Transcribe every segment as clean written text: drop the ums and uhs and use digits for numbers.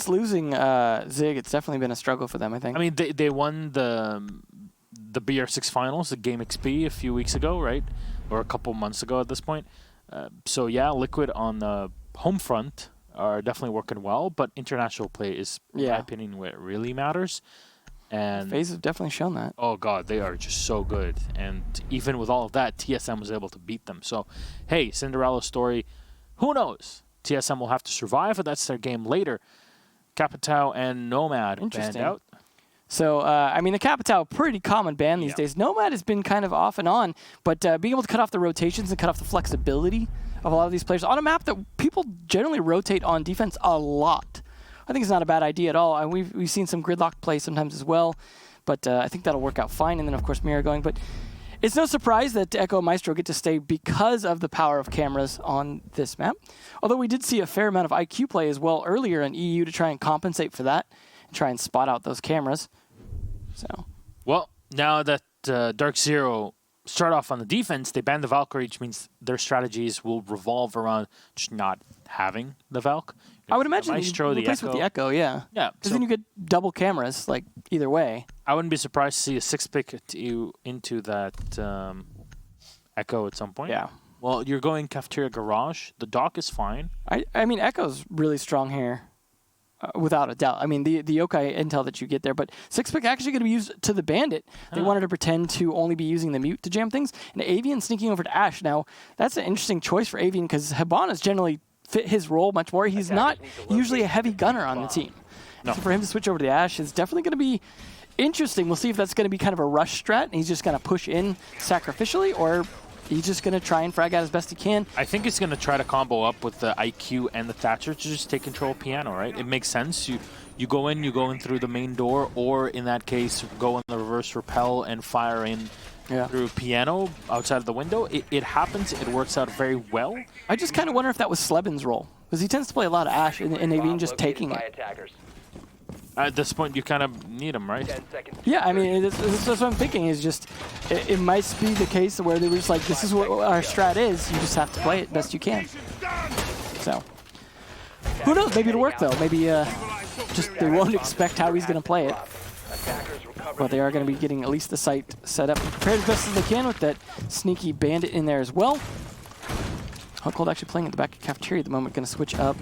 since losing Zig, it's definitely been a struggle for them, I think. I mean, they won the BR6 finals, the Game XP, a few weeks ago, right? Or a couple months ago at this point. So, yeah, Liquid on the home front are definitely working well, but international play is, in my opinion, where it really matters. And FaZe have definitely shown that. Oh, God, they are just so good. And even with all of that, TSM was able to beat them. So, hey, Cinderella story, who knows? TSM will have to survive, but that's their game later. Capitao and Nomad banned out. So, I mean, the Capitao, pretty common ban these days. Nomad has been kind of off and on, but being able to cut off the rotations and cut off the flexibility of a lot of these players on a map that people generally rotate on defense a lot, I think it's not a bad idea at all. And we've seen some gridlock play sometimes as well, but I think that'll work out fine. And then, of course, Mira going. But it's no surprise that Echo and Maestro get to stay because of the power of cameras on this map. Although we did see a fair amount of IQ play as well earlier in EU to try and compensate for that and try and spot out those cameras. So, well, now that DarkZero start off on the defense, they ban the Valkyrie, which means their strategies will revolve around just not having the Valk. I would imagine Maestro, you replace with the Echo, yeah. Yeah. Because then you get double cameras, like, either way. I wouldn't be surprised to see a 6-pick into that Echo at some point. Yeah. Well, you're going Cafeteria Garage. The dock is fine. I mean, Echo's really strong here, without a doubt. I mean, the yokai intel that you get there, but 6-pick actually going to be used to the Bandit. They wanted to pretend to only be using the mute to jam things, and Avian sneaking over to Ashe. Now, that's an interesting choice for Avian because Hibana's generally fit his role much more. He's not usually a heavy gunner on the team. No. So for him to switch over to the Ashe is definitely going to be interesting. We'll see if that's going to be kind of a rush strat, and he's just going to push in sacrificially, or he's just going to try and frag out as best he can. I think he's going to try to combo up with the IQ and the Thatcher to just take control of Piano, right? It makes sense. You go in through the main door, or in that case, go in the reverse repel and fire in through Piano outside of the window. It happens. It works out very well. I just kind of wonder if that was Sleben's role, because he tends to play a lot of Ashe, and Avian just taking it. At this point, you kind of need him, right? Yeah, I mean, that's what I'm thinking. Is just it might be the case where they were just like, this is what our strat is. You just have to play it best you can. So, who knows? Maybe it'll work though. Maybe just they won't expect how he's going to play it. But they are going to be getting at least the site set up and prepared as best as they can with that sneaky Bandit in there as well. Hot Cold actually playing at the back of Cafeteria at the moment. Going to switch up.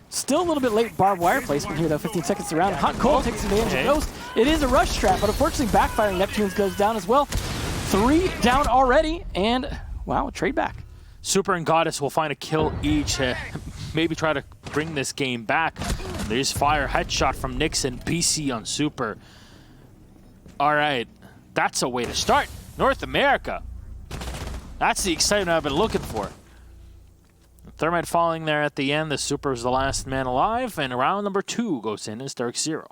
Still a little bit late barbed wire placement here, though. 15 seconds around. Hot Cold takes advantage of Ghost. It is a rush trap, but unfortunately backfiring Neptune's goes down as well. 3 down already, and wow, a trade back. Super and Goddess will find a kill each. Maybe try to bring this game back. There's fire headshot from Nixon. PC on Super. All right, that's a way to start. North America. That's the excitement I've been looking for. Thermite falling there at the end. The Super is the last man alive, and round number 2 goes in as DarkZero.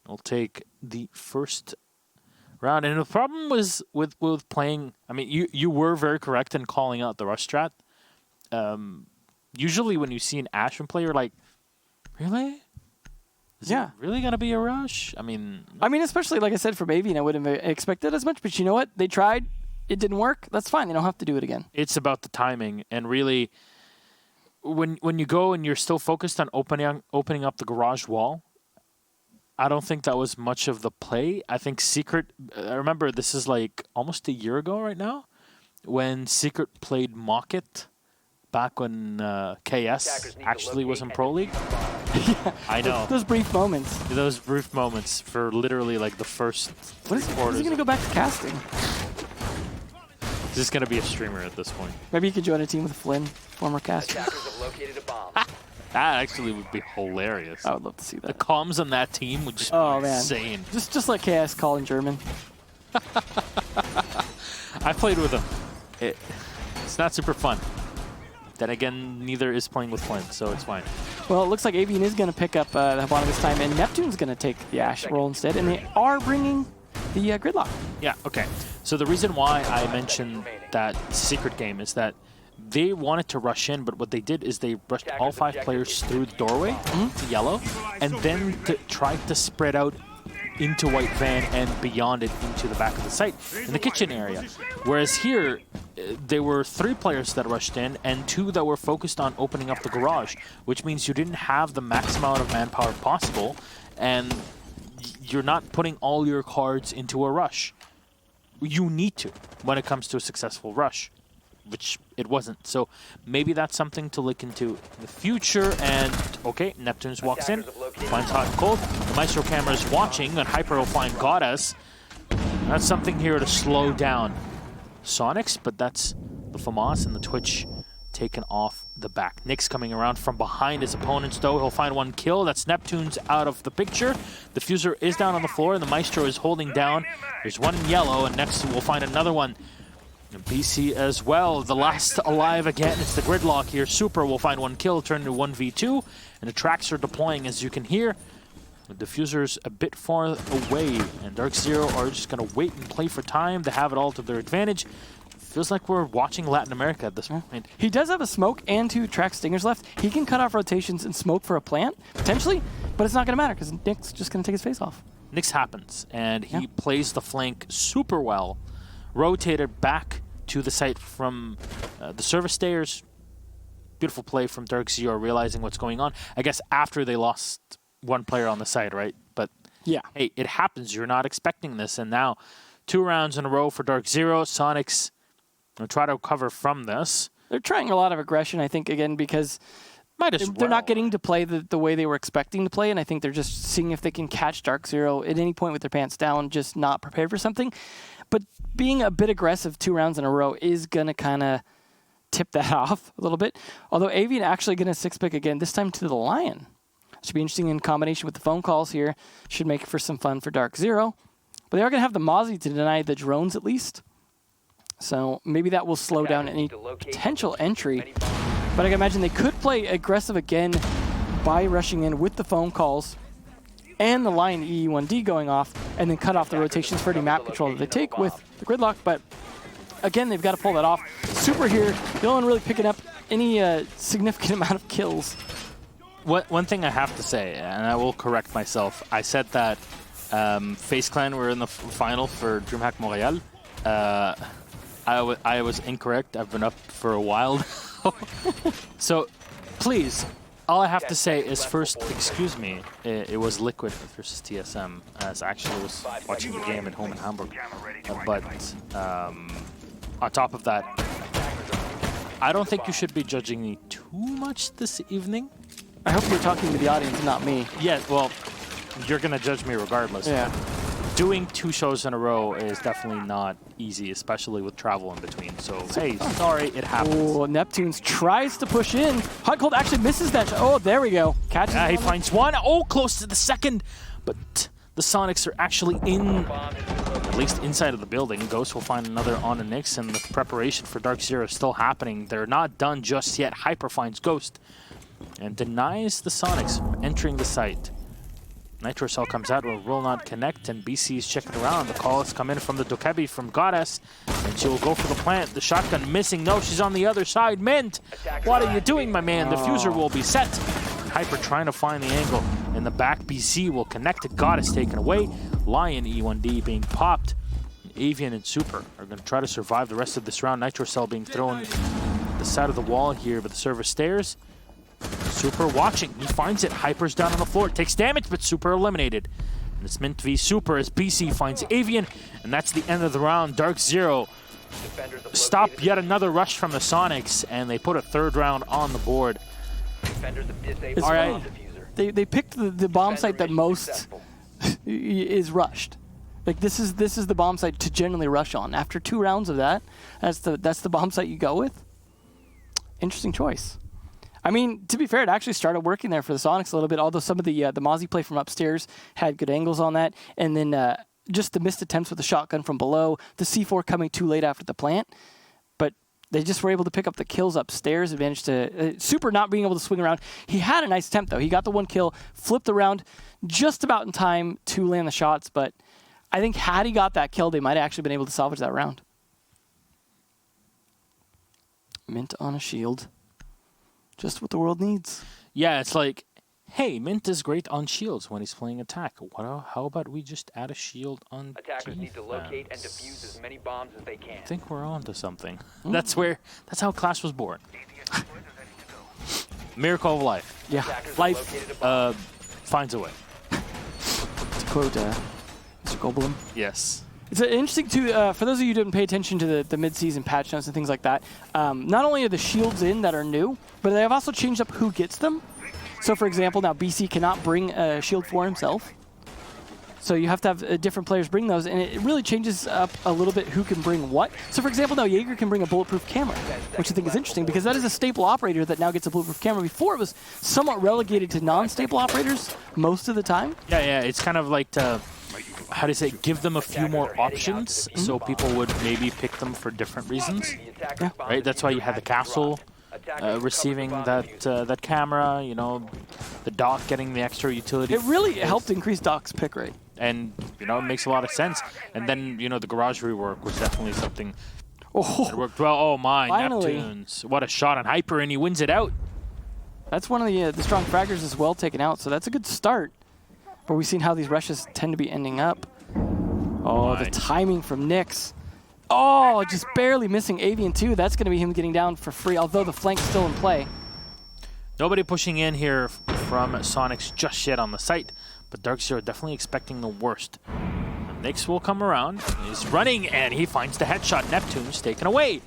We'll take the first round. And the problem was with playing, I mean, you were very correct in calling out the rush strat. Usually when you see an Ashen player, like, really? Is it really going to be a rush? I mean, especially, like I said, from Avian, I wouldn't have expected as much, but you know what? They tried. It didn't work. That's fine. They don't have to do it again. It's about the timing, and really, when you go and you're still focused on opening up the garage wall, I don't think that was much of the play. I think Secret, I remember this is like almost a year ago right now, when Secret played Mocket back when KS actually was in Pro League. Yeah, I know. Those brief moments. Those brief moments for literally like the first What is he going to go back to casting? He's just going to be a streamer at this point. Maybe you could join a team with Flynn, former caster. That actually would be hilarious. I would love to see that. The comms on that team would just be insane. Just like KS call in German. I played with him. It's not super fun. Then again, neither is playing with Flynn, so it's fine. Well, it looks like Avian is going to pick up the Hibana this time, and Neptune's going to take the Ashe role instead, and they are bringing the Gridlock. Yeah, okay. So the reason why I mentioned that Secret game is that they wanted to rush in, but what they did is they rushed all 5 players through the doorway to yellow, and then tried to spread out into white van and beyond it into the back of the site in the kitchen area. Whereas here, there were 3 players that rushed in and 2 that were focused on opening up the garage, which means you didn't have the max amount of manpower possible, and you're not putting all your cards into a rush. You need to when it comes to a successful rush, which it wasn't. So maybe that's something to look into in the future. And okay, Neptunes walks in, finds Hot and Cold. The Maestro camera is watching, and Hyper will find Goddess. That's something here to slow down Soniqs, but that's the FAMAS and the Twitch taken off the back. Nyx coming around from behind his opponents, though. He'll find 1 kill. That's Neptune's out of the picture. The Fuser is down on the floor, and the Maestro is holding down. There's 1 in yellow, and next we'll find another one. And BC as well. The last alive again. It's the gridlock here. Super will find 1 kill, turn into 1v2, and the tracks are deploying, as you can hear. The diffuser's a bit far away, and DarkZero are just going to wait and play for time to have it all to their advantage. Feels like we're watching Latin America at this point. He does have a smoke and 2 track stingers left. He can cut off rotations and smoke for a plant, potentially, but it's not going to matter because Nick's just going to take his face off. Nyx happens, and he plays the flank super well. Rotated back to the site from the service stairs. Beautiful play from DarkZero, realizing what's going on. I guess after they lost 1 player on the side, right? But yeah, hey, it happens. You're not expecting this. And now 2 rounds in a row for DarkZero. Soniqs will try to recover from this. They're trying a lot of aggression, I think, again, because they're not getting to play the way they were expecting to play, and I think they're just seeing if they can catch DarkZero at any point with their pants down, just not prepared for something. But being a bit aggressive 2 rounds in a row is going to kind of tip that off a little bit. Although Avian actually going to 6-pick again, this time to the Lion. Should be interesting in combination with the phone calls here. Should make for some fun for DarkZero. But they are going to have the Mozzie to deny the drones at least. So maybe that will slow down any potential entry. But I can imagine they could play aggressive again by rushing in with the phone calls and the Lion EE1D going off, and then cut off the rotations for any map control that they take with the gridlock. But again, they've got to pull that off. Super here, the only one really picking up any significant amount of kills. One thing I have to say, and I will correct myself, I said that FaZe Clan were in the final for DreamHack Montreal. I was incorrect. I've been up for a while. So, please, all I have to say is first, excuse me, it was Liquid versus TSM, as I actually was watching the game at home in Hamburg. But on top of that, I don't think you should be judging me too much this evening. I hope you're talking to the audience, not me. Yeah, well, you're going to judge me regardless. Yeah. Doing 2 shows in a row is definitely not easy, especially with travel in between. So, hey, sorry, it happens. Oh, Neptunes tries to push in. Hot Cold actually misses that shot. Oh, there we go. Catches. Yeah, he finds 1. Oh, close to the second. But the Soniqs are actually at least inside of the building. Ghost will find another on the Nyx, and the preparation for DarkZero is still happening. They're not done just yet. Hyper finds Ghost and denies the Soniqs from entering the site. Nitro Cell comes out, will not connect, and BC is checking around. The calls come in from the Dokebi from Goddess, and she will go for the plant. The shotgun missing. No, she's on the other side. Mint, what are you doing, my man? The Fuser will be set. Hyper trying to find the angle. In the back, BC will connect to Goddess, taken away. Lion E1D being popped. Avian and Super are going to try to survive the rest of this round. Nitro Cell being thrown the side of the wall here, but the server stairs. Super watching. He finds it. Hyper's down on the floor. Takes damage, but Super eliminated. And it's Mint v Super as BC finds Avian. And that's the end of the round. DarkZero stop yet another rush from the Soniqs, and they put a 3rd round on the board. All right. They picked the bomb site that most is rushed. Like this is the bomb site to generally rush on. After 2 rounds of that, that's the bomb site you go with. Interesting choice. I mean, to be fair, it actually started working there for the Soniqs a little bit, although some of the Mozzie play from upstairs had good angles on that. And then just the missed attempts with the shotgun from below, the C4 coming too late after the plant. But they just were able to pick up the kills upstairs and managed to... Super not being able to swing around. He had a nice attempt, though. He got the 1 kill, flipped around just about in time to land the shots. But I think had he got that kill, they might have actually been able to salvage that round. Mint on a shield. Just what the world needs. Yeah, it's like hey, Mint is great on shields when he's playing attack. How about we just add a shield on Attackers need to locate and defense? defuse as many bombs as they can. I think we're on to something. That's how Clash was born. Miracle of life. Yeah, Attackers life. located a bomb. Finds a way. To quote Mr. Goldblum. Yes. It's interesting too, for those of you who didn't pay attention to the mid-season patch notes and things like that, not only are the shields in that are new, but they have also changed up who gets them. So for example, now BC cannot bring a shield for himself. So you have to have different players bring those, and it really changes up a little bit who can bring what. So for example, now Jaeger can bring a bulletproof camera, which I think is interesting because that is a staple operator that now gets a bulletproof camera. Before it was somewhat relegated to non-staple operators most of the time. Yeah, it's kind of like to, how do you say, give them a few more options so people would maybe pick them for different reasons. Yeah. Right? That's why you had the castle receiving that camera, you know, the dock getting the extra utility. It really helped increase Doc's pick rate. And, you know, it makes a lot of sense. And then, you know, the garage rework was definitely something that worked well. Oh my, Finally. Neptunes. What a shot on Hyper, and he wins it out. That's one of the strong fraggers as well taken out, so that's a good start. But we've seen how these rushes tend to be ending up. Oh, the timing from Nyx. Oh, just barely missing Avian too. That's going to be him getting down for free, although the flank's still in play. Nobody pushing in here from Soniqs just yet on the site, but DarkZero definitely expecting the worst. Nyx will come around. He's running, and he finds the headshot. Neptune's taken away.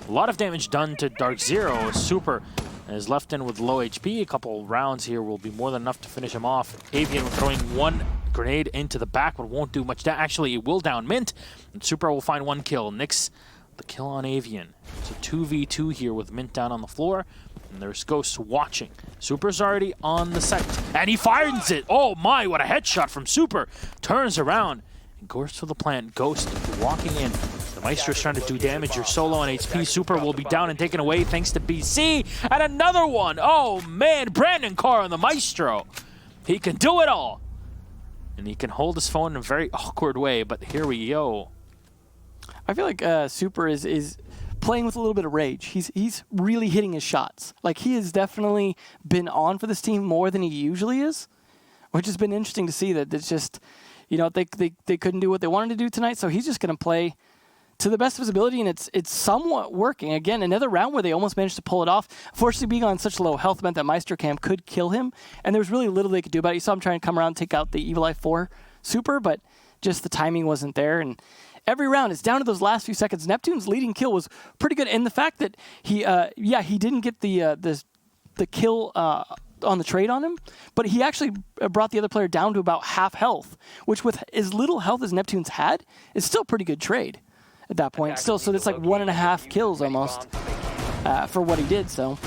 A lot of damage done to DarkZero. Super is left in with low HP. A couple rounds here will be more than enough to finish him off. Avian throwing one grenade into the back, but won't do much. Actually, it will down Mint, and Super will find one kill. Nyx, the kill on Avian. It's a 2v2 here with Mint down on the floor, and there's Ghost watching. Super's already on the site, and he fires it. Oh my, what a headshot from Super. Turns around and goes to the plant. Ghost walking in. The Maestro's trying to do damage. You're solo on HP. Super will be down and taken away thanks to BC. And another one. Oh man, Brandon Carr on the Maestro. He can do it all. And he can hold his phone in a very awkward way, but here we go. I feel like Super is playing with a little bit of rage. He's really hitting his shots. Like, he has definitely been on for this team more than he usually is, which has been interesting to see that it's just, you know, they couldn't do what they wanted to do tonight, so he's just going to play to the best of his ability, and it's somewhat working. Again, another round where they almost managed to pull it off. Fortunately, being on such low health meant that Meister Cam could kill him, and there was really little they could do about it. You saw him trying to come around and take out the Evil Eye 4 Super, but just the timing wasn't there, and every round, it's down to those last few seconds. Neptune's leading kill was pretty good, and the fact that he didn't get the kill on the trade on him, but he actually brought the other player down to about half health, which with as little health as Neptune's had, is still a pretty good trade at that point. Still, so it's like 1.5 kills almost for what he did. So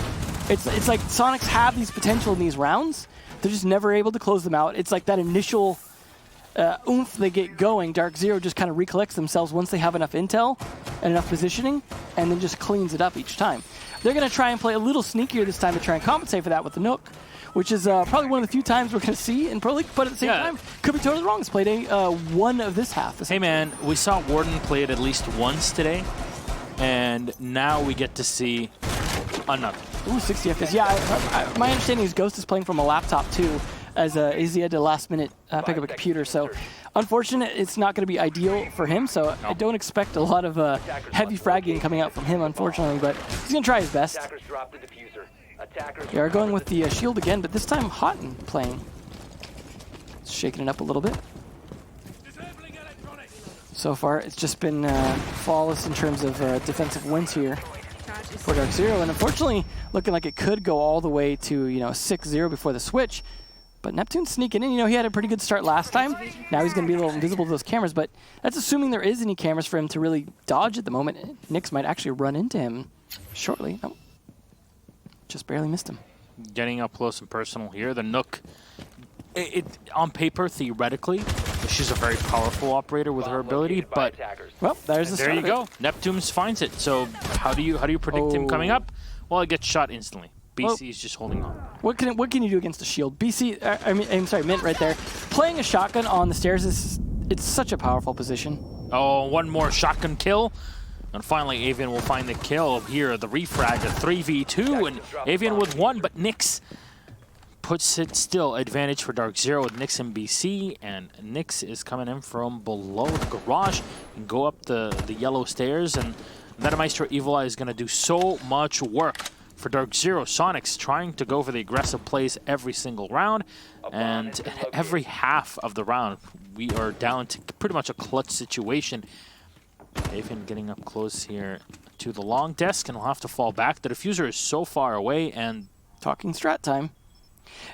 it's like Soniqs have these potential in these rounds. They're just never able to close them out. It's like that initial oomph they get going. DarkZero just kind of recollects themselves once they have enough intel and enough positioning, and then just cleans it up each time. They're going to try and play a little sneakier this time to try and compensate for that with the Nook, which is probably one of the few times we're going to see, and probably, but at the same time, could be totally wrong. It's played one of this half. Hey man, we saw Warden play it at least once today, and now we get to see another. Ooh, 60 FPS. Yeah, my understanding is Ghost is playing from a laptop too, as he had to last minute pick up a computer. So, unfortunate, it's not going to be ideal for him. So I don't expect a lot of heavy fragging coming out from him, unfortunately. But he's going to try his best. They are going with the shield again, but this time Houghton playing. Shaking it up a little bit. So far, it's just been flawless in terms of defensive wins here for DarkZero, and unfortunately, looking like it could go all the way to 6-0 before the switch. But Neptune's sneaking in. He had a pretty good start last time. Now he's going to be a little invisible to those cameras, but that's assuming there is any cameras for him to really dodge at the moment. Nyx might actually run into him shortly. Oh, just barely missed him. Getting up close and personal here. The Nook, on paper, theoretically, she's a very powerful operator with her ability, but well, there's the there you go. Neptunes finds it. So how do you predict him coming up? Well, it gets shot instantly. BC is just holding on. What can you do against a shield? BC, I'm sorry, Mint right there. Playing a shotgun on the stairs it's such a powerful position. Oh, one more shotgun kill. And finally, Avian will find the kill here. The refrag, a 3v2, and Avian with one, but Nyx puts it still advantage for DarkZero with Nyx and BC, and Nyx is coming in from below the garage and go up the yellow stairs, and Metamaestro Evil Eye is going to do so much work for DarkZero. Soniqs trying to go for the aggressive plays every single round, and every half of the round we are down to pretty much a clutch situation. Avian getting up close here to the long desk, and will have to fall back. The diffuser is so far away, and talking strat time.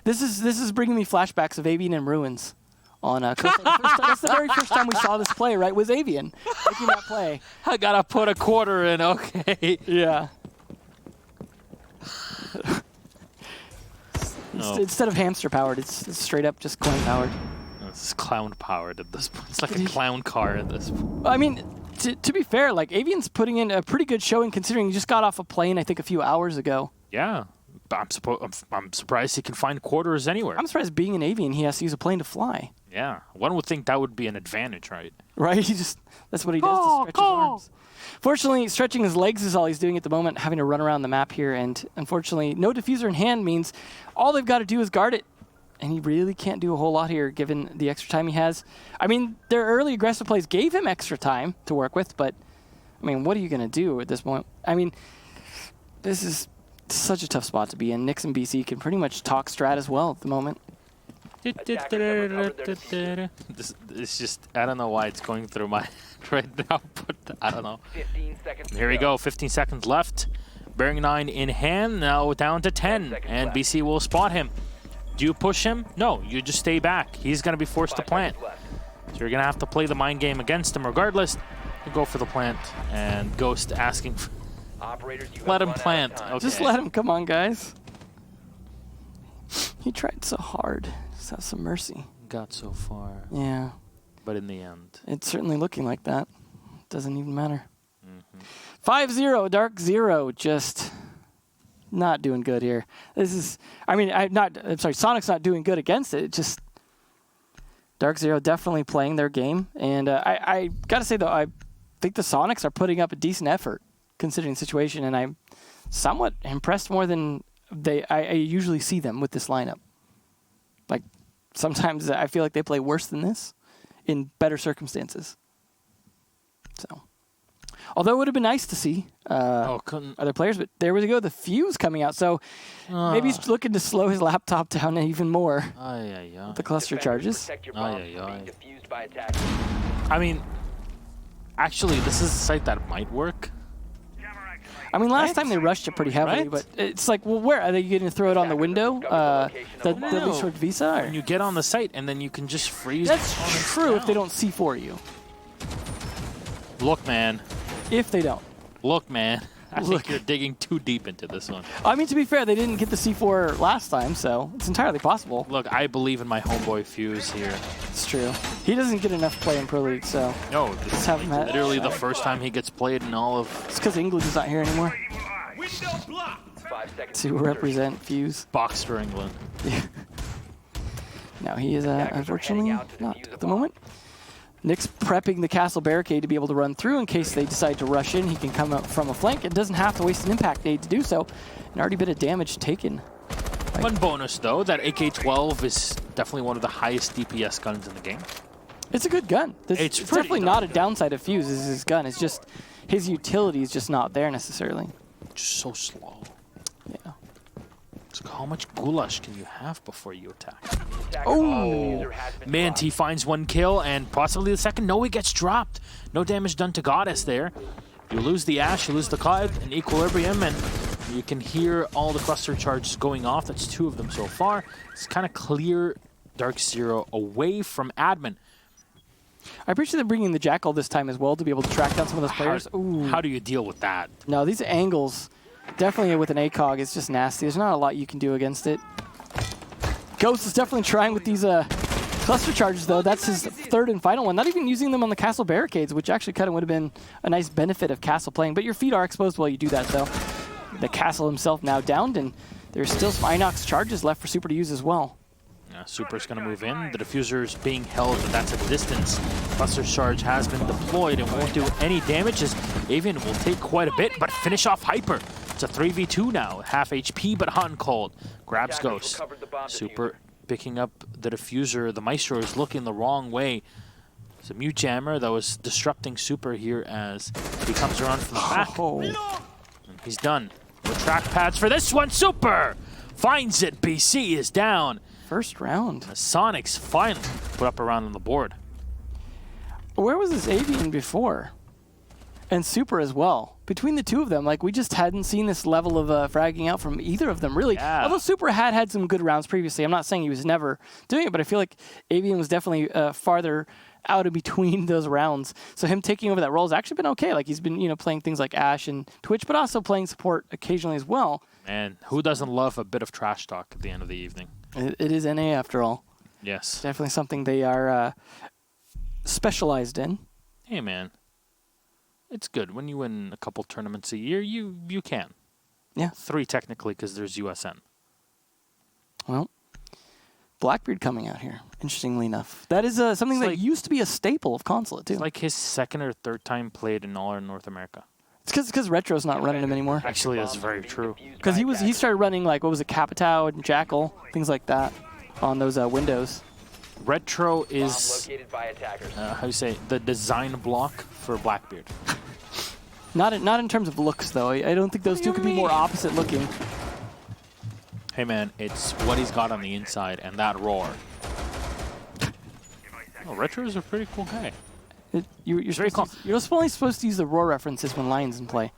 This is bringing me flashbacks of Avian and Ruins. On that's the very first time we saw this play, right? Was Avian making that play? I gotta put a quarter in. Okay. Yeah. Oh. Instead of hamster powered, it's straight up just coin powered. This is clown powered at this point. It's like a clown car at this point. I mean, to be fair, like Avian's putting in a pretty good showing considering he just got off a plane, I think, a few hours ago. Yeah. I'm surprised he can find quarters anywhere. I'm surprised being an Avian, he has to use a plane to fly. Yeah. One would think that would be an advantage, right? Right? That's what he does to stretch his arms. Fortunately, stretching his legs is all he's doing at the moment, having to run around the map here, and unfortunately, no diffuser in hand means all they've got to do is guard it. And he really can't do a whole lot here, given the extra time he has. I mean, their early aggressive plays gave him extra time to work with, but, I mean, what are you going to do at this point? I mean, this is such a tough spot to be in. Nyx and BC can pretty much talk strat as well at the moment. This is just, I don't know why it's going through my right now, but I don't know. 15 seconds. Here we go, 15 seconds left. Bearing 9 in hand, now down to 10, and BC will spot him. Do you push him? No, you just stay back. He's going to be forced to plant. So you're going to have to play the mind game against him regardless. You go for the plant, and Ghost asking, let him plant. Okay. Just let him, come on, guys. He tried so hard. Just have some mercy. Got so far. Yeah. But in the end. It's certainly looking like that. Doesn't even matter. 5-0, DarkZero just not doing good here. This is, I mean, I'm sorry, Soniqs not doing good against it. It's just DarkZero definitely playing their game. And I got to say, though, I think the Soniqs are putting up a decent effort considering the situation. And I'm somewhat impressed more than I usually see them with this lineup. Like, sometimes I feel like they play worse than this in better circumstances. So, although it would have been nice to see other players, but there we go, the fuse coming out. So maybe he's looking to slow his laptop down even more. With the cluster charges. I mean, actually, this is a site that might work. I mean, last time they rushed it pretty heavily, but it's like, well, where? Are they going to throw it on the window? The least short visa? Or? When you get on the site, and then you can just freeze. That's true if they don't C4 you. Look, man. If they don't. Look, man. I think you're digging too deep into this one. I mean, to be fair, they didn't get the C4 last time, so it's entirely possible. Look, I believe in my homeboy Fuse here. It's true. He doesn't get enough play in Pro League, so... No, this is literally the first time he gets played in all of... It's because England is not here anymore. To represent Fuse. Box for England. Yeah. No, he is unfortunately not at the moment. Nyx prepping the castle barricade to be able to run through in case they decide to rush in. He can come up from a flank. It doesn't have to waste an impact nade to do so. And already been a damage taken. One bonus, though, that AK-12 is definitely one of the highest DPS guns in the game. It's a good gun. It's definitely not a downside of Fuse. Is his gun. It's just his utility is just not there necessarily. Just so slow. Yeah. So how much goulash can you have before you attack? Oh! Manti finds one kill and possibly the second. No, he gets dropped. No damage done to Goddess there. You lose the Ash, you lose the Cloud, and Equilibrium, and you can hear all the cluster charges going off. That's 2 of them so far. It's kind of clear DarkZero away from admin. I appreciate them bringing the Jackal this time as well to be able to track down some of those players. How do you deal with that? No, these angles, definitely with an ACOG, it's just nasty. There's not a lot you can do against it. Ghost is definitely trying with these cluster charges, though. That's his 3rd and final one. Not even using them on the castle barricades, which actually kind of would have been a nice benefit of castle playing. But your feet are exposed while you do that, though. The castle himself now downed, and there's still some Inox charges left for Super to use as well. Yeah, Super's going to move in. The diffuser's being held, but that's a distance. Cluster charge has been deployed and won't do any damage as Avian will take quite a bit, but finish off Hyper. It's a 3v2 now. Half HP, but hot and cold. Grabs Attackers Ghost. recovered the bomb Super diffuser. picking up the diffuser. The Maestro is looking the wrong way. It's a mute jammer that was disrupting Super here as he comes around from the back. Oh, And he's done. No track pads for this one. Super finds it. BC is down. first round. The Soniqs finally put up a round on the board. Where was this Avian before? And Super as well. Between the two of them, like, we just hadn't seen this level of fragging out from either of them, really. Yeah. Although Super had some good rounds previously. I'm not saying he was never doing it, but I feel like Avian was definitely farther out in between those rounds. So him taking over that role has actually been okay. Like, he's been, playing things like Ashe and Twitch, but also playing support occasionally as well. And who doesn't love a bit of trash talk at the end of the evening? It is NA after all. Yes. Definitely something they are specialized in. Hey, man. It's good. When you win a couple tournaments a year, you can. Yeah. 3 technically because there's USN. Well, Blackbeard coming out here, interestingly enough. That is something It's that like- used to be a staple of Consulate, too. It's like his second or third time played in all of North America. It's because Retro's not running him anymore. Actually, that's very true. Because he started running, like, what was it, Capitao and Jackal, things like that, on those windows. Retro Bomb is, located by attackers. how you say, the design block for Blackbeard. Not in terms of looks, though. I don't think those two could be more opposite looking. Hey, man, it's what he's got on the inside and that roar. Oh, Retro is a pretty cool guy. You're Very only supposed to use the roar references when Lion's in play.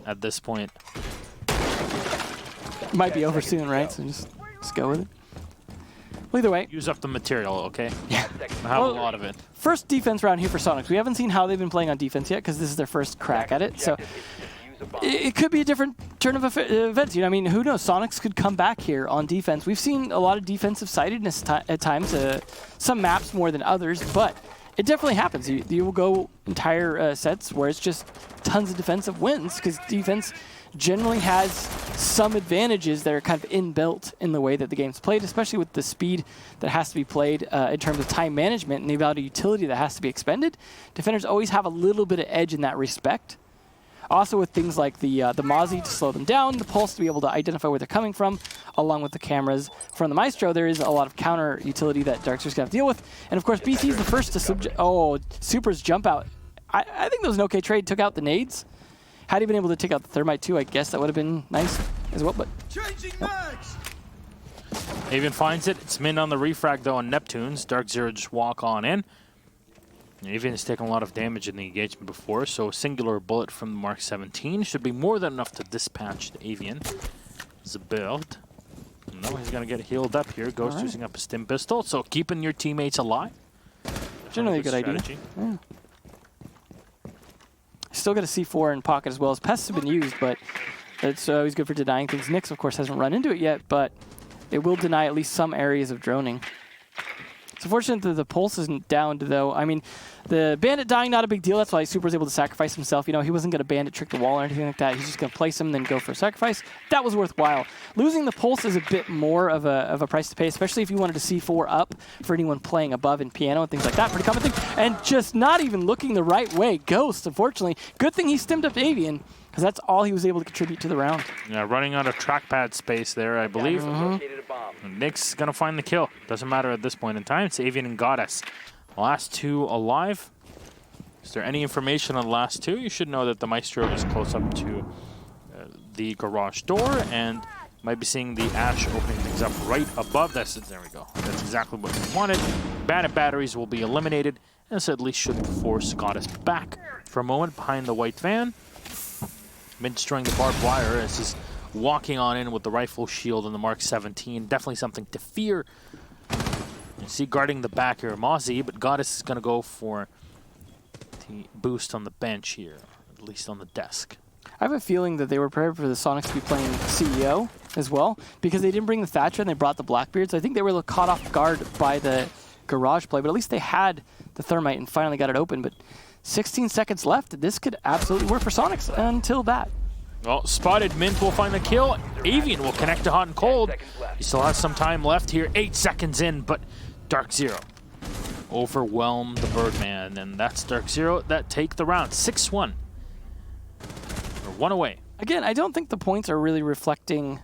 At this point, It might be over soon, right? So just go with it. Well, either way, use up the material, okay? yeah. I have Well, a lot of it. First defense round here for Soniqs. We haven't seen how they've been playing on defense yet because this is their first crack at it. So Objective is to defuse a bomb. it could be a different turn of events. I mean, who knows? Soniqs could come back here on defense. We've seen a lot of defensive sightedness at times, some maps more than others, but it definitely happens. You will go entire sets where it's just tons of defensive wins because defense generally has some advantages that are kind of inbuilt in the way that the game's played, especially with the speed that has to be played in terms of time management and the amount of utility that has to be expended. Defenders always have a little bit of edge in that respect. Also with things like the Mozzie to slow them down, the Pulse to be able to identify where they're coming from, along with the cameras. From the Maestro, there is a lot of counter utility that DarkZero's going to have to deal with. And of course, BC is the first to Super's jump out. I think that was an okay trade. Took out the nades. Had he been able to take out the Thermite too, I guess that would have been nice as well. But Avian finds it. It's Min on the refrag, though, on Neptunes. DarkZero just walk on in. Avian has taken a lot of damage in the engagement before, so a singular bullet from the Mark 17 should be more than enough to dispatch the Avian. Zabeld. No, he's going to get healed up here. Ghost using up a stim pistol, so keeping your teammates alive. generally a good idea. Yeah. Still got a C4 in pocket as well as pests have been used, but it's always good for denying things. Nyx, of course, hasn't run into it yet, but it will deny at least some areas of droning. It's unfortunate that the pulse isn't downed, though. I mean, the bandit dying, not a big deal. That's why Super was able to sacrifice himself. He wasn't going to bandit trick the wall or anything like that. He's just going to place him and then go for a sacrifice. That was worthwhile. Losing the pulse is a bit more of a price to pay, especially if you wanted to C4 up for anyone playing above in piano and things like that. Pretty common thing. And just not even looking the right way. Ghost, unfortunately. Good thing he stemmed up Avian, because that's all he was able to contribute to the round. Yeah, running out of trackpad space there, I believe. Located a bomb. Nick's going to find the kill. Doesn't matter at this point in time. It's Avian and Goddess. Last two alive. Is there any information on the last two? You should know that the Maestro is close up to the garage door and might be seeing the Ashe opening things up right above this. There we go. That's exactly what we wanted. Bandit batteries will be eliminated, and this at least should force Goddess back for a moment behind the white van. Been destroying the barbed wire as he's walking on in with the rifle shield and the Mark 17. Definitely something to fear. You see guarding the back here, Mozzie, but Goddess is going to go for the boost on the bench here, at least on the desk. I have a feeling that they were prepared for the Soniqs to be playing CEO as well, because they didn't bring the Thatcher and they brought the Blackbeard, so I think they were caught off guard by the garage play, but at least they had the Thermite and finally got it open. But 16 seconds left. This could absolutely work for Soniqs until that. Well, spotted. Mint will find the kill. Avian will connect to hot and cold. He still has some time left here. 8 seconds in, but DarkZero overwhelmed the Birdman, and that's DarkZero that take the round. 6-1. 1 away. Again, I don't think the points are really reflecting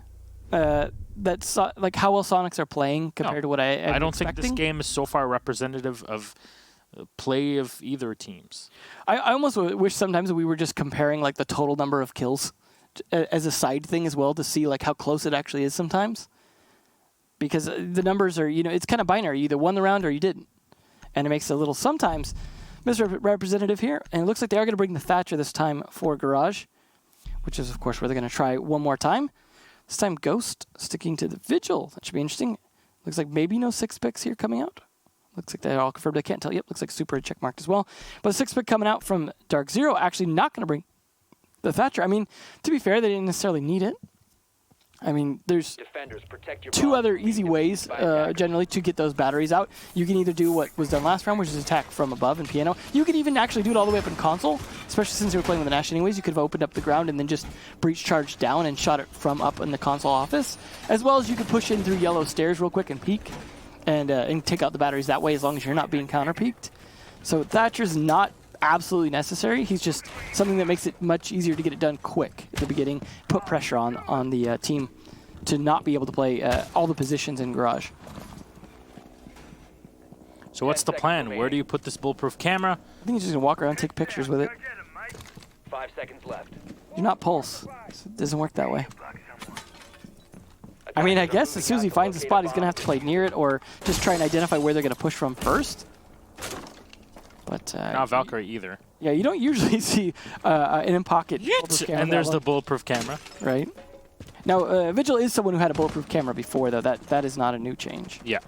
like how well Soniqs are playing compared to what I don't think this game is so far representative of play of either teams. I almost wish sometimes we were just comparing like the total number of kills as a side thing as well to see like how close it actually is sometimes. Because the numbers are, it's kind of binary. You either won the round or you didn't. And it makes it a little sometimes misrepresentative here. And it looks like they are going to bring the Thatcher this time for Garage, which is, of course, where they're going to try one more time. This time Ghost sticking to the Vigil. That should be interesting. Looks like maybe no 6 picks here coming out. Looks like they're all confirmed. I can't tell. Yep, looks like Super checkmarked as well. But a 6 pick coming out from DarkZero actually not going to bring the Thatcher. I mean, to be fair, they didn't necessarily need it. I mean, there's two other easy ways, generally, to get those batteries out. You can either do what was done last round, which is attack from above in piano. You could even actually do it all the way up in console, especially since you were playing with the Nash anyways. You could have opened up the ground and then just breach charge down and shot it from up in the console office. As well as you could push in through yellow stairs real quick and peek and take out the batteries that way as long as you're not being counter-peeked. So Thatcher's not absolutely necessary. He's just something that makes it much easier to get it done quick at the beginning, put pressure on the team to not be able to play all the positions in Garage. So what's the plan? Where do you put this bulletproof camera? I think he's just going to walk around and take pictures with it. 5 seconds left. Do not pulse. It doesn't work that way. I mean, I guess as soon as he finds a spot, he's going to have to play near it or just try and identify where they're going to push from first. But not Valkyrie either. Yeah, you don't usually see an in-pocket bulletproof camera. And there's the bulletproof camera. Right. Now, Vigil is someone who had a bulletproof camera before, though. That is not a new change. Yeah.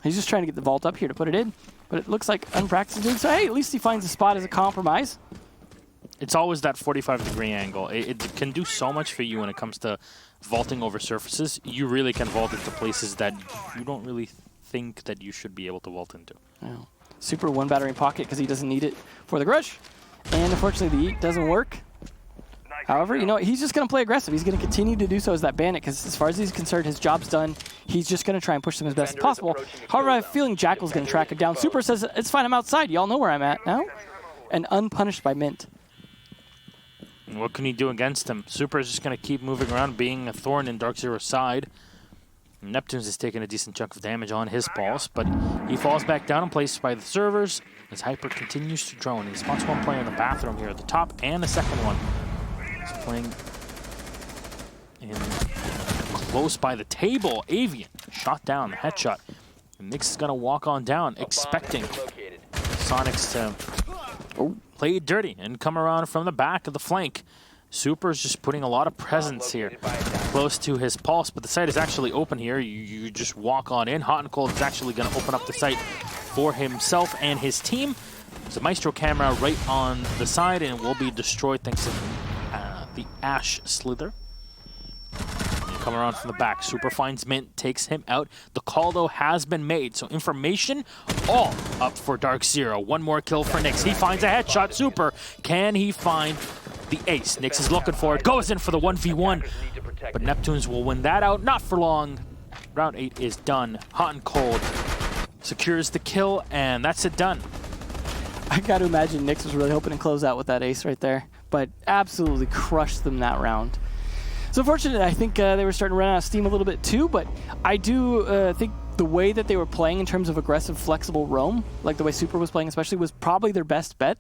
He's just trying to get the vault up here to put it in, but it looks like Unpracticed is doing so. Hey, at least he finds a spot as a compromise. It's always that 45-degree angle. It can do so much for you when it comes to vaulting over surfaces. You really can vault into places that you don't really think that you should be able to vault into. Yeah. Super one battery pocket because he doesn't need it for the Grudge. And unfortunately, the eat doesn't work. However, he's just going to play aggressive. He's going to continue to do so as that bandit because as far as he's concerned, his job's done. He's just going to try and push them as best as possible. However, I have a feeling Jackal's going to track him down. Super says, it's fine, I'm outside. Y'all know where I'm at now. And unpunished by Mint. And what can he do against him? Super is just going to keep moving around, being a thorn in DarkZero's side. Neptune's is taking a decent chunk of damage on his pulse, but he falls back down and placed by the servers as Hyper continues to drone. He spots one player in the bathroom here at the top and a second one. He's playing in close by the table. Avian shot down, the headshot. And Nyx is going to walk on down, expecting Soniqs to play dirty and come around from the back of the flank. Super's just putting a lot of presence here, close to his pulse, but the site is actually open here. You just walk on in. Hot and Cold is actually going to open up the site for himself and his team. There's a Maestro camera right on the side, and it will be destroyed thanks to the Ash Slither. Come around from the back. Super finds Mint, takes him out. The call, though, has been made, so information all up for DarkZero. One more kill for Nyx. He finds a headshot. Super, can he find the ace? Nyx is looking for it, goes in for the 1v1, but Neptunes will win that out. Not for long. Round 8 is done. Hot and Cold secures the kill, and that's it done. I got to imagine Nyx was really hoping to close out with that ace right there, but absolutely crushed them that round. So unfortunately, I think they were starting to run out of steam a little bit too, but I do think the way that they were playing in terms of aggressive, flexible roam, like the way Super was playing especially, was probably their best bet.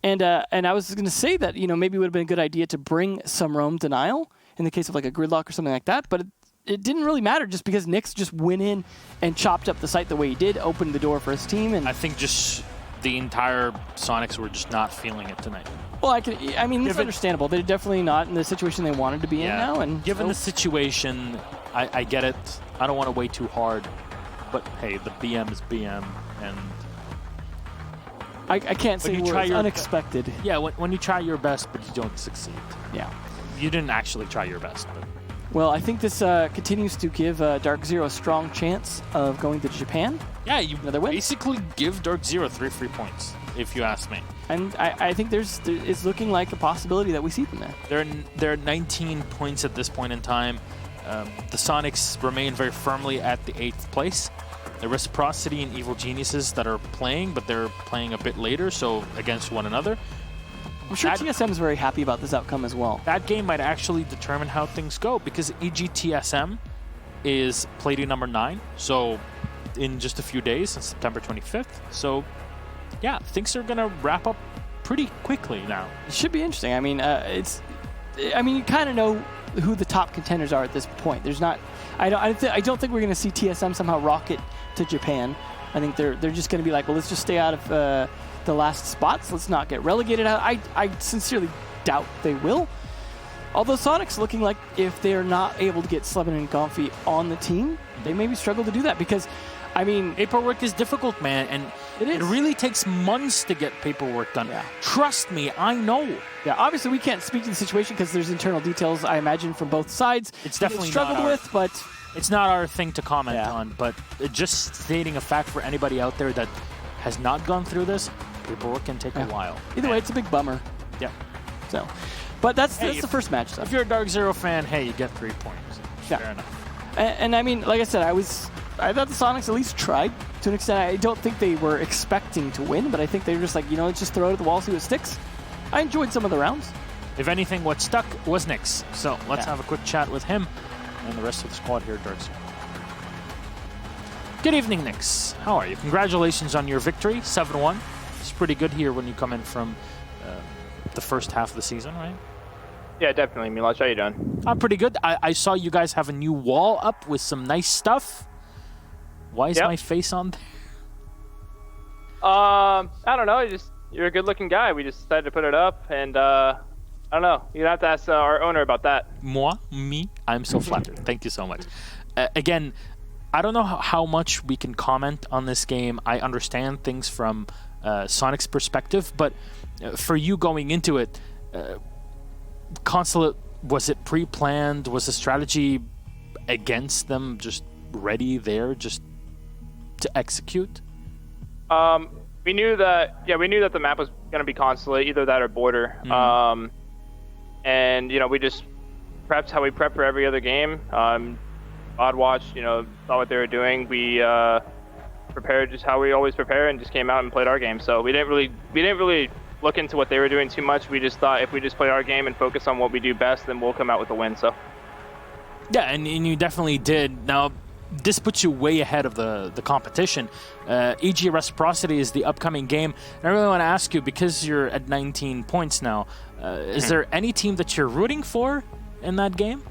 And I was going to say that, maybe it would have been a good idea to bring some roam denial in the case of like a gridlock or something like that, but it didn't really matter just because Nyx just went in and chopped up the site the way he did, opened the door for his team. And I think just the entire Soniqs were just not feeling it tonight. Well, it's understandable. They're definitely not in the situation they wanted to be in now. And given the situation, I get it. I don't want to wait too hard, but hey, the BM is BM, and I can't say it was unexpected. Yeah, when you try your best, but you don't succeed. Yeah. You didn't actually try your best. But. Well, I think this continues to give DarkZero a strong chance of going to Japan. Yeah, you basically give DarkZero 3 free points, if you ask me. And I think it's looking like a possibility that we see them there. They're 19 points at this point in time. The Soniqs remain very firmly at the 8th place. The Reciprocity and Evil Geniuses that are playing, but they're playing a bit later, so against one another. I'm sure TSM is very happy about this outcome as well. That game might actually determine how things go because EGTSM is Palladium number 9, so in just a few days, on September 25th. So, yeah, things are going to wrap up pretty quickly now. It should be interesting. I mean, you kind of know who the top contenders are at this point. There's not. I don't think we're going to see TSM somehow rocket to Japan. I think they're just going to be like, well, let's just stay out of the last spots. Let's not get relegated out. I sincerely doubt they will. Although Soniqs looking like if they're not able to get Slevin and Comfy on the team, they maybe struggle to do that because, I mean... Paperwork is difficult, man, and it really takes months to get paperwork done. Yeah. Trust me, I know. Yeah, obviously we can't speak to the situation because there's internal details, I imagine, from both sides. It's definitely struggled with, but... It's not our thing to comment on, but just stating a fact for anybody out there that has not gone through this, paperwork can take a while. Either way, it's a big bummer. Yeah. So, but that's the first match. So. If you're a DarkZero fan, hey, you get 3 points. Yeah. Fair enough. And I mean, like I said, I thought the Soniqs at least tried to an extent. I don't think they were expecting to win, but I think they were just like, let's just throw it at the wall, see what sticks. I enjoyed some of the rounds. If anything, what stuck was Nix. So let's have a quick chat with him and the rest of the squad here at DarkZero. Good evening, Nix. How are you? Congratulations on your victory, 7-1. It's pretty good here when you come in from the first half of the season, right? Yeah, definitely, Milosh. How you doing? I'm pretty good. I saw you guys have a new wall up with some nice stuff. Why is my face on there? I don't know. You're a good-looking guy. We just decided to put it up, and I don't know. You'd have to ask our owner about that. Me? I'm so flattered. Thank you so much. Again, I don't know how much we can comment on this game. I understand things from Soniqs' perspective, but for you going into it, Consulate, was it pre-planned? Was the strategy against them just ready there, just to execute? We knew that the map was going to be Consulate, either that or Border. And we just prepped how we prep for every other game. Odd watch, saw what they were doing. We prepared just how we always prepare and just came out and played our game. So we didn't really look into what they were doing too much. We just thought if we just play our game and focus on what we do best, then we'll come out with a win. So yeah, and you definitely did. Now this puts you way ahead of the competition. EG Reciprocity is the upcoming game. And I really want to ask you, because you're at 19 points now, is there any team that you're rooting for in that game?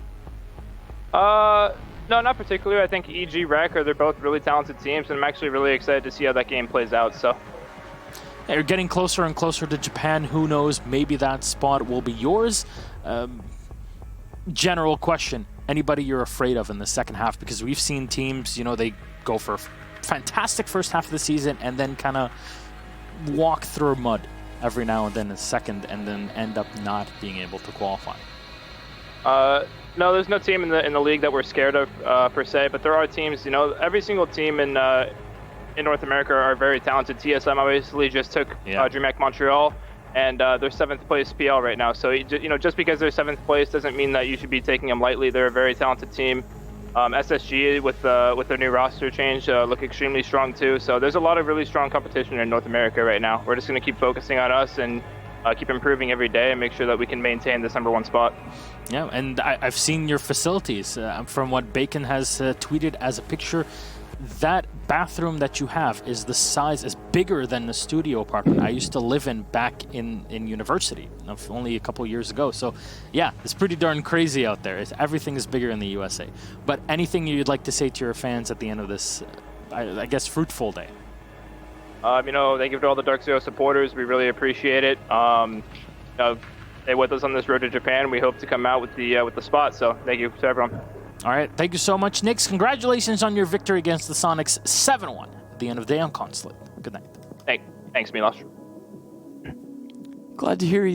No, not particularly. I think EG Rec, they're both really talented teams, and I'm actually really excited to see how that game plays out. So you're getting closer and closer to Japan. Who knows? Maybe that spot will be yours. General question. Anybody you're afraid of in the second half? Because we've seen teams, they go for a fantastic first half of the season and then kind of walk through mud every now and then in second and then end up not being able to qualify. No, there's no team in the league that we're scared of per se, but there are teams. Every single team in North America are very talented. TSM obviously just took DreamHack Montreal, and they're 7th place PL right now. So just because they're 7th place doesn't mean that you should be taking them lightly. They're a very talented team. SSG with their new roster change look extremely strong too. So there's a lot of really strong competition in North America right now. We're just going to keep focusing on us and keep improving every day and make sure that we can maintain this #1 spot. Yeah, and I've seen your facilities. From what Bacon has tweeted as a picture, that bathroom that you have is bigger than the studio apartment I used to live in back in university, only a couple years ago. So yeah, it's pretty darn crazy out there. Everything is bigger in the USA. But anything you'd like to say to your fans at the end of this, I guess, fruitful day? Thank you to all the DarkZero supporters. We really appreciate it. Stay with us on this road to Japan. We hope to come out with the spot. So thank you to everyone. All right, thank you so much, Nix. Congratulations on your victory against the Soniqs, 7-1 at the end of the day on Consulate. Good night. Thanks, Milosh. Glad to hear he's